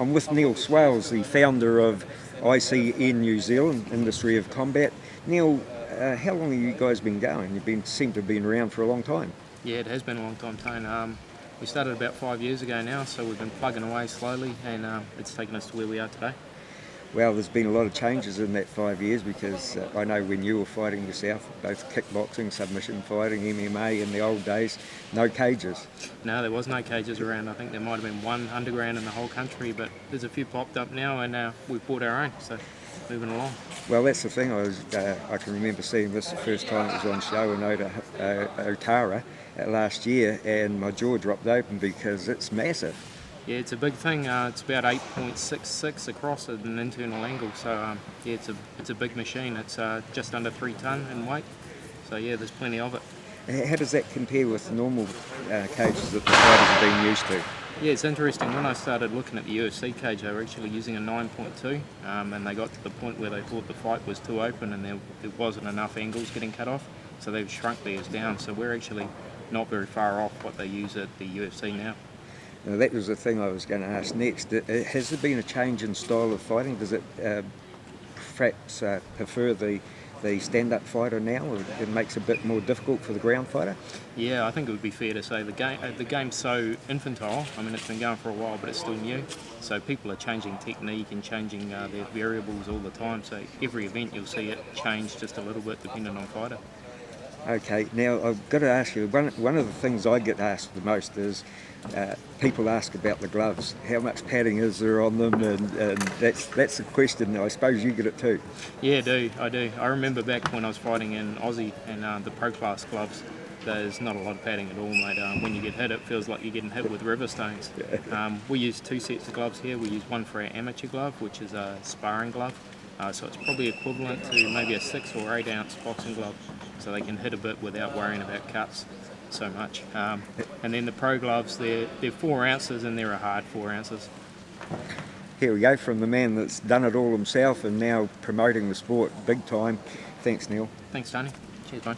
I'm with Neil Swailes, the founder of ICN New Zealand, Industry of Combat. Neil, how long have you guys been going? Seem to have been around for a long time. Yeah, it has been a long time, Tone. We started about 5 years ago now, so we've been plugging away slowly, and it's taken us to where we are today. Well, there's been a lot of changes in that 5 years, because I know when you were fighting yourself, both kickboxing, submission fighting, MMA in the old days, no cages. No, there was no cages around. I think there might have been one underground in the whole country, but there's a few popped up now, and we've bought our own, so moving along. Well, that's the thing. I can remember seeing this the first time it was on show in Otara last year, and my jaw dropped open because it's massive. Yeah, it's a big thing. It's about 8.66 across at an internal angle, so yeah, it's a big machine. It's just under 3 tonne in weight, so yeah, there's plenty of it. How does that compare with normal cages that the fighters have been used to? Yeah, it's interesting. When I started looking at the UFC cage, they were actually using a 9.2, and they got to the point where they thought the fight was too open and there wasn't enough angles getting cut off, so they've shrunk theirs down. So we're actually not very far off what they use at the UFC now. Now, that was the thing I was going to ask next. Has there been a change in style of fighting? Does it perhaps prefer the stand-up fighter now, or it makes it a bit more difficult for the ground fighter? Yeah, I think it would be fair to say the game's so infantile. I mean, it's been going for a while, but it's still new. So people are changing technique and changing their variables all the time. So every event you'll see it change just a little bit depending on fighter. Okay, now I've got to ask you, one of the things I get asked the most is people ask about the gloves. How much padding is there on them? And that's the question. I suppose you get it too. Yeah, I do. I remember back when I was fighting in Aussie and the pro class gloves, there's not a lot of padding at all, mate. When you get hit, it feels like you're getting hit with river stones. We use 2 sets of gloves here. We use one for our amateur glove, which is a sparring glove. So it's probably equivalent to maybe a 6 or 8 ounce boxing glove, so they can hit a bit without worrying about cuts so much. And then the pro gloves, they're 4 ounces, and they're a hard 4 ounces. Here we go, from the man that's done it all himself and now promoting the sport big time. Thanks, Neil. Thanks, Tony. Cheers, mate.